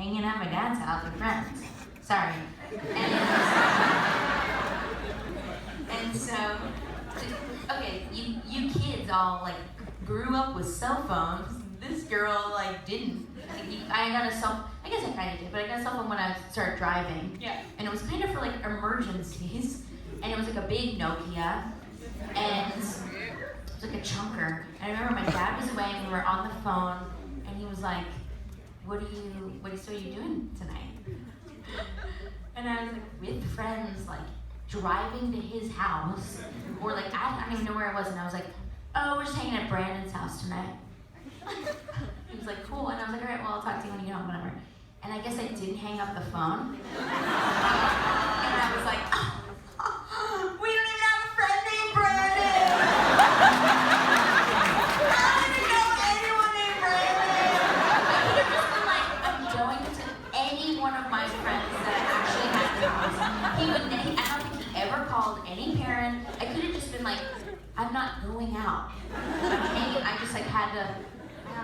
hanging at my dad's house with friends. Sorry. And so, okay, you kids all like grew up with cell phones. This girl like didn't. I got a cell. I guess I kind of did, but I got a cell phone when I started driving. Yeah. And it was kind of for like emergencies, and it was like a big Nokia, and it was like a chunker. And I remember my dad was away, and we were on the phone, and he was like, "What are you doing tonight?" And I was like, with friends, like driving to his house, or like I don't even know where I was, and I was like, "Oh, we're just hanging at Brandon's house tonight." He was like, "Cool," and I was like, "All right, well, I'll talk to you when you get home, whatever." And I guess I didn't hang up the phone, and I was like, "We don't even have a friend named Brandon." I don't even know anyone named Brandon. I could have just been like, "I'm going to any one of my friends that I actually had in the house." I don't think he ever called any parent. I could have just been like, "I'm not going out. I'm hanging." I just like had to.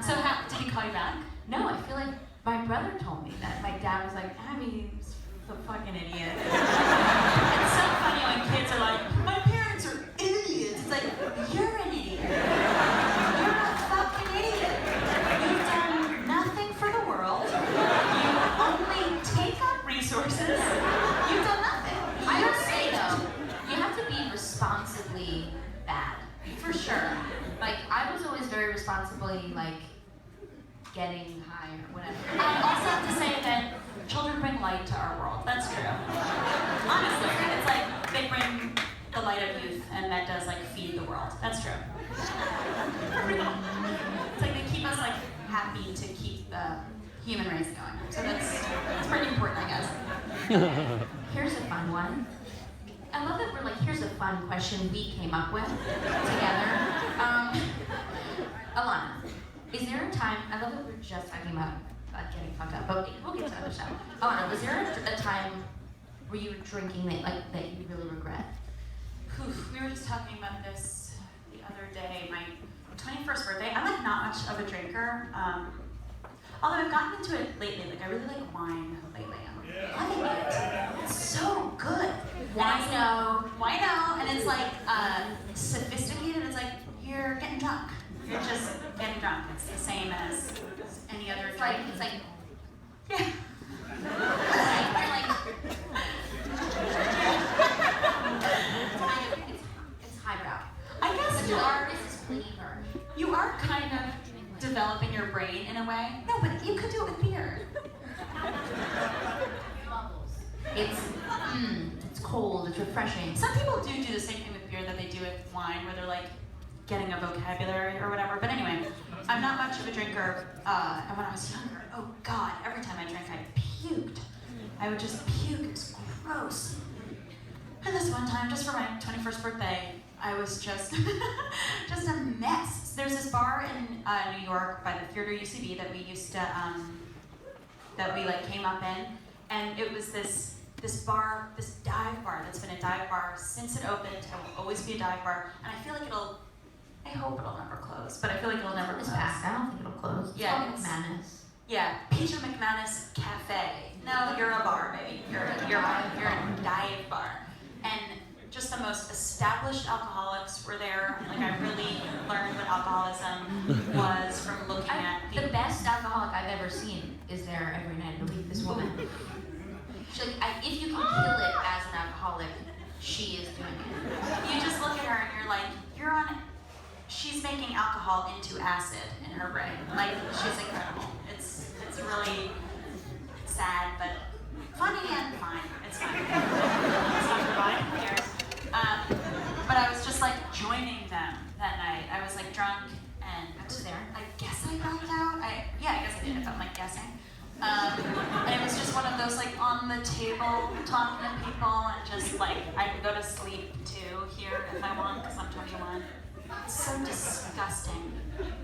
So did he call you back? No, I feel like my brother told me that. My dad was like, Abby's a fucking idiot. It's so funny when kids are like, my parents are idiots. It's like, You're an idiot. You're a fucking idiot. You've done nothing for the world. You only take up resources. You've done nothing. I would say though, you have to be responsibly bad. For sure. Like, I was always very responsibly, like, getting high or whatever. I also have to say that children bring light to our world. That's true. Honestly, it's like they bring the light of youth, and that does like feed the world. That's true. It's like they keep us like happy to keep the human race going. So that's pretty important, I guess. Here's a fun one. I love that we're like, here's a fun question we came up with together. Ilana, is there a time, I love that we're just talking about getting fucked up, but we'll get to other stuff. Ilana, was there a time where you were drinking that you really regret? We were just talking about this the other day. My 21st birthday. I'm like not much of a drinker. Although I've gotten into it lately. Like I really like wine lately. I'm loving it. It's so good. Wino, and it's like sophisticated. It's like you're getting drunk. You're just getting drunk. It's the same as any other drink. It's like, yeah. It's highbrow. I guess You are flavor. You are kind of developing your brain in a way. No, but you could do it with beer. Bubbles. It's cold. It's refreshing. Some people do the same thing with beer that they do with wine, where they're like getting a vocabulary or whatever. But anyway, I'm not much of a drinker. And when I was younger, oh God, every time I drank, I puked. I would just puke. It was gross. And this one time, just for my 21st birthday, I was just just a mess. There's this bar in New York by the Theater UCB that we used to that we like came up in, and it was this bar, this dive bar that's been a dive bar since it opened. It will always be a dive bar, and I feel like I hope it'll never close, but I feel like it'll never close. It's back. I don't think it'll close. Yeah, it's Madness. Yeah, Peter McManus Cafe. No, you're a bar, baby. You're a dive bar, and just the most established alcoholics were there. Like I really learned what alcoholism was from looking at the best alcoholic I've ever seen is there every night of the week. This woman. She's like, if you can kill it as an alcoholic, she is doing it. You just look at her and you're like, she's making alcohol into acid in her brain. Like, she's incredible. It's really sad, but funny and fine. It's fine. It's not for fine. Who cares? But I was just like joining them that night. I was like drunk and I was there. I guess I knocked out. I guess I did. I felt like guessing. And it was just one of those like on the table talking to people and just like I can go to sleep too here if I want because I'm 21. It's so disgusting.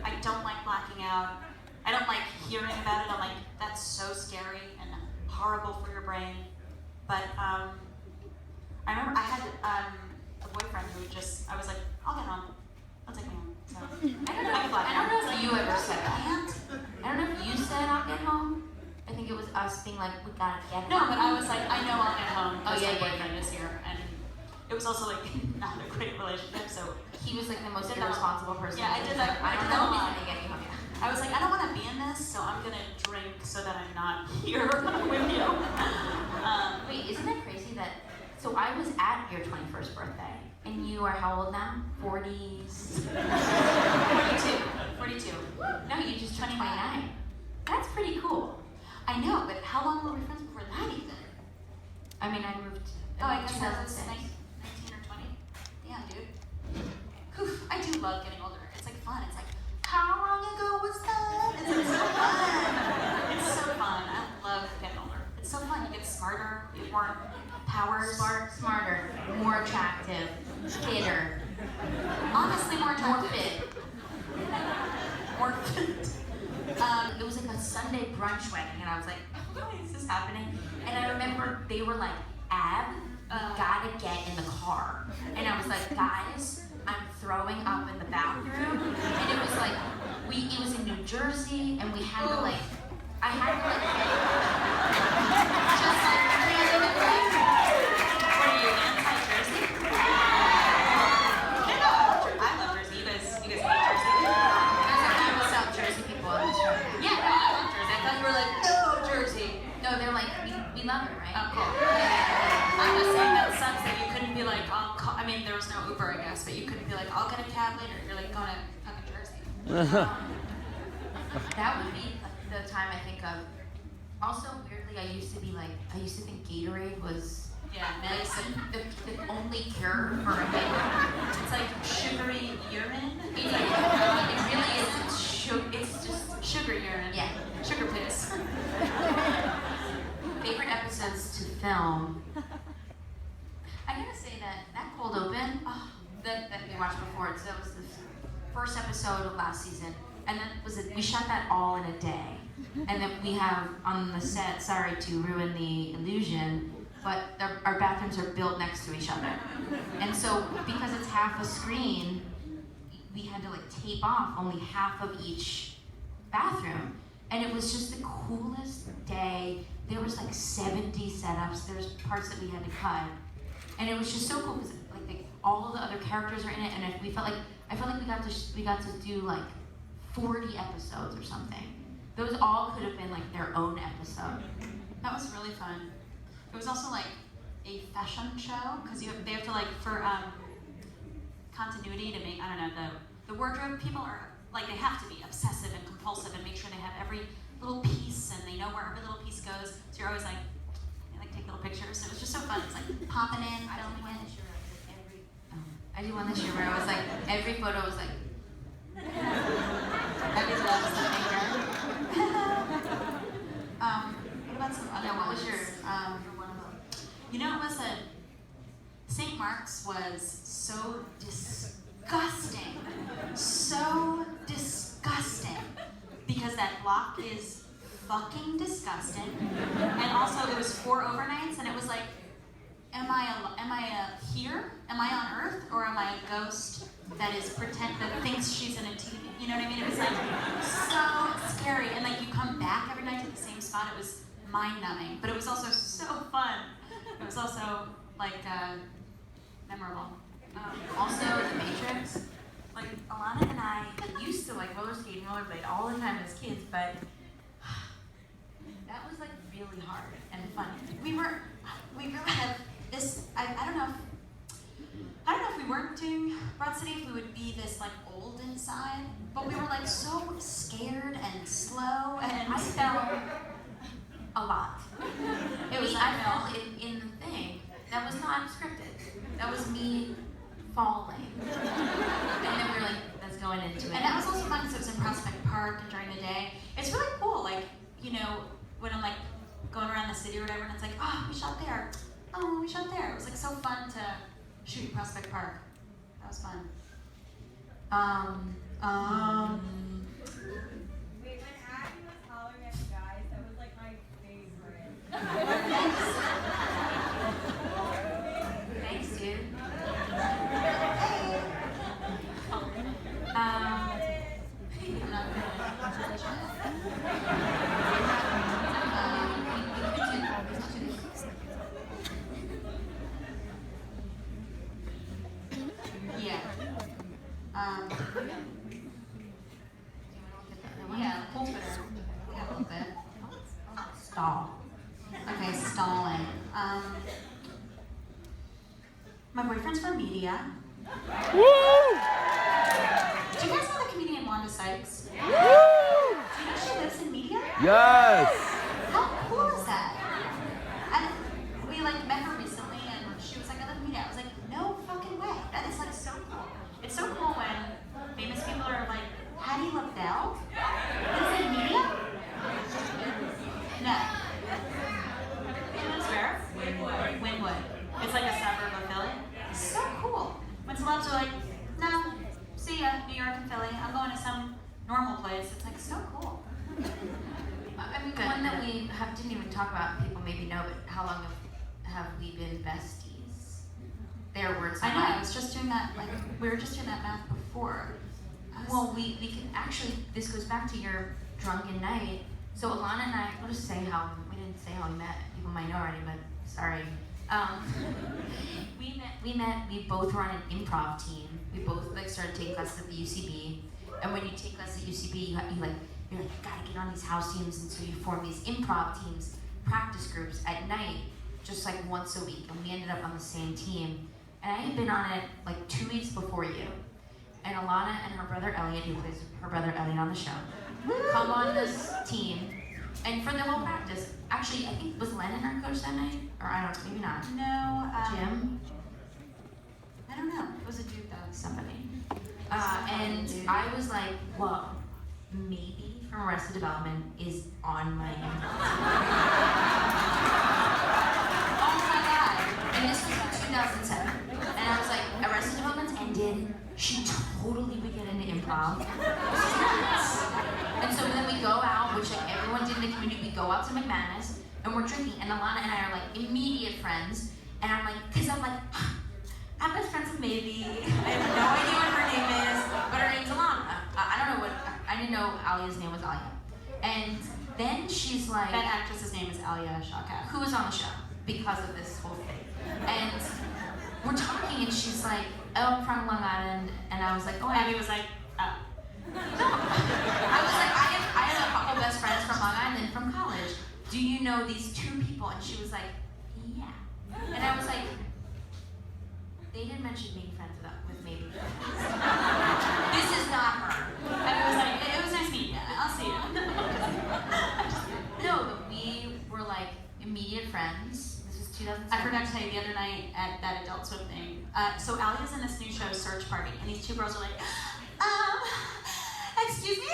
I don't like blacking out. I don't like hearing about it. I'm like, that's so scary and horrible for your brain. But I remember I had a boyfriend who I was like, I'll get home. I'll take me home. So, I don't know if you ever said that. I can't. I don't know if you said I'll get home, I think it was us being like, we gotta get No, home. but I was like, I know I'll get home because Oh, yeah, my yeah, boyfriend yeah. is here, and it was also like not a great relationship, so He was like the most Did not- irresponsible person. Yeah, I did that- I I don't did that know a if he's lot. gonna get you home. Yeah. I was like, I don't want to be in this, so I'm gonna drink so that I'm not here with you. Wait, isn't it crazy that? So I was at your 21st birthday, and you are how old now? 40s. 42. No, you just turned 29. That's pretty cool. I know, but how long were we friends before that even? I mean, I moved. Oh, I guess I was 2006. 19 or 20. Damn, dude. Oof, I do love getting older. It's like fun. It's like, how long ago was that? It's like so fun. It's so fun. I love getting older. It's so fun. You get smarter, you get more powers. Smarter, more attractive, fitter, Honestly, more more attractive. fit. More fit. It was like a Sunday brunch wedding, and I was like, why is this happening? And I remember they were like, Ab, you gotta get in the car. And I was like, guys, I'm throwing up in the bathroom. And it was like, it was in New Jersey, and we had to like, I had to like, just like, really like, What are you, anti-Jersey? No, I love Jersey. You guys hate Jersey? there's a lot of South Jersey people in this room. Yeah, no, I love Jersey. I thought you were like, no, Jersey. No, they're like, we love it, right? Oh, cool. I'm just saying that sucks that you couldn't be like, I mean, there was no Uber, I guess, but you couldn't be like, I'll get a cab later. You're like going to fucking Jersey. That would be the time I think of. Also, weirdly, I used to think Gatorade was Yeah, like medicine. the only cure for a hangover. It's like sugary urine. It's like, it really is. It's just Sugar urine. yeah. Sugar piss. Favorite episodes to film. I gotta say that cold open that we watched before. So that was the first episode of last season, and then we shot that all in a day. And then we have on the set. Sorry to ruin the illusion, but our bathrooms are built next to each other, and so because it's half a screen, we had to like tape off only half of each bathroom, and it was just the coolest day. There was like 70 setups. There's parts that we had to cut, and it was just so cool because like all of the other characters are in it, and I felt like we got to do like 40 episodes or something. Those all could have been like their own episode. That was really fun. It was also like a fashion show because they have to like for continuity to make, I don't know, the wardrobe people are like, they have to be obsessive and compulsive and make sure they have every little piece and they know where every little piece goes. So you're always like, you like take little pictures. It was just so fun. It's like popping in, filming it. I did one this year where I was like, every photo was like, Abbi loves the finger. What about some other what was ones? yours? You know, it was St. Mark's was so disgusting. So disgusting. Because that block is fucking disgusting. And also it was 4 overnights and it was like, am I here? Am I on Earth? Or am I a ghost that thinks she's in a TV? You know what I mean? It was like so scary. And like you come back every night to the same spot. It was mind-numbing. But it was also so fun. It was also like memorable. also The Matrix. Like Ilana and I used to like roller skate and rollerblade all the time as kids, but that was like really hard and funny. We really had this, I don't know if we weren't doing Broad City, if we would be this like old inside, but we were like so scared and slow and I fell a lot. I fell in the thing. That was not scripted. That was me falling. And then we were like, let's go into it. And that was also fun because it was in Prospect Park and during the day. It's really cool, like, you know, when I'm like going around the city or whatever, and it's like, oh, we shot there. Oh, we shot there. It was like so fun to shoot in Prospect Park. That was fun. Wait, when Abbi was hollering at you guys, that was like my favorite. Thanks, dude. Stall. Okay, stalling. My boyfriend's from media. Woo! Do you guys know the comedian Wanda Sykes? Woo! Do you know she lives in media? Yes! How cool is that? And we like met her recently, and she was like, "I live in media." I was like, "No fucking way! That is like so cool." It's so cool when famous people are like, "Hattie LaBelle lives in media?" No. You know where? Wynwood. It's like a suburb of Philly. It's so cool. When celebs are like, "No, see ya, New York and Philly. I'm going to some normal place." It's like so cool. I mean, one that we didn't even talk about, people maybe know, but how long have we been besties? Their words. I know. I was just doing that. Like we were just doing that math before. Well, we can actually. This goes back to your drunken night. So Ilana and I, we'll just say how we didn't say how we met. People might know already, but sorry. We both were on an improv team. We both like started taking classes at the UCB. And when you take classes at UCB, you're like, you gotta get on these house teams, and so you form these improv teams, practice groups at night, just like once a week. And we ended up on the same team. And I had been on it like 2 weeks before you. And Ilana and her brother Elliot, who plays her brother Elliot on the show, come on this team. And for the whole practice, actually, I think, was Lennon our coach that night? Or I don't know, maybe not. No. Jim? I don't know. It was a dude though. Somebody. And I was like, whoa, maybe from Arrested Development is on my improv team. Oh my God. And this was 2007. And I was like, Arrested Development's ended. She totally would get into improv. This is nuts. And so then we go out, which like everyone did in the community, we go out to McManus, and we're drinking, and Ilana and I are like immediate friends, and I'm like, I'm best friends with Maybe. I have no idea what her name is, but her name's Ilana. I don't know I didn't know Alia's name was Alia. And then she's like, That actress's name is Alia Shawkat. who was on the show because of this whole thing. And we're talking, and she's like, oh, I'm from Long Island, and I was like, oh, Abby was like, oh. no. I was like, I have a couple best friends from Long Island from college. Do you know these two people? And she was like, yeah. And I was like, they didn't mention being friends with Maybe. This is not her. Abby was like, it was nice meeting you. I'll see you. No, but we were like immediate friends. This was 2007. I forgot to tell you the other night at that Adult Swim thing. So Alia's in this new show, Search Party, and these two girls are like, excuse me,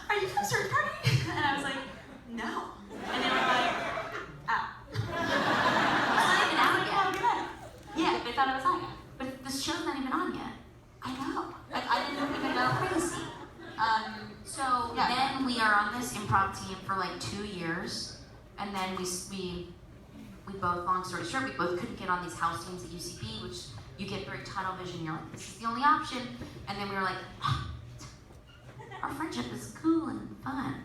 are you from Search Party? And I was like, no. And they were like, oh. It's not even out yet. Yeah, they thought I was on it. But the show's not even on yet. I know. Like, I didn't even go crazy. So then we are on this improv team for like 2 years, and then we both, long story short, we both couldn't get on these house teams at UCB, which you get very tunnel vision. You're like, this is the only option. And then we were like, our friendship is cool and fun.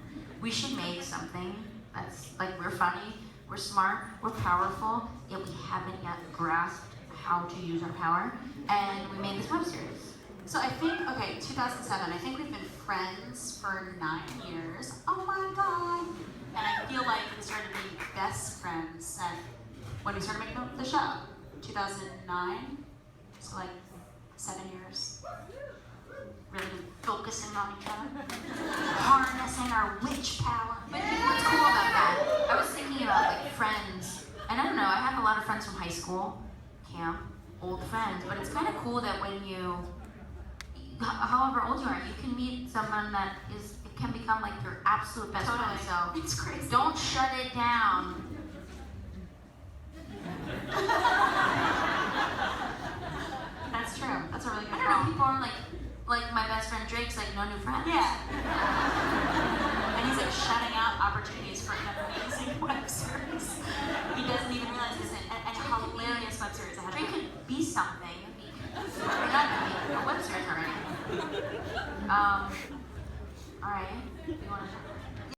We should make something that's like, we're funny, we're smart, we're powerful, yet we haven't yet grasped how to use our power. And we made this web series. So I think, 2007, I think we've been friends for 9 years. Oh my God. And I feel like we started being best friends when we started making the show, 2009. So like 7 years. Really focusing on each other. Harnessing our witch power. But you know what's cool about that? I was thinking about like friends, and I don't know, I have a lot of friends from high school, camp, old friends, but it's kind of cool that when you, however old you are, you can meet someone that it can become like your absolute best friend. So It's crazy. don't shut it down. That's true. That's a really I good don't know, point. people are like my best friend Drake's like no new friends. Yeah. And he's like shutting out opportunities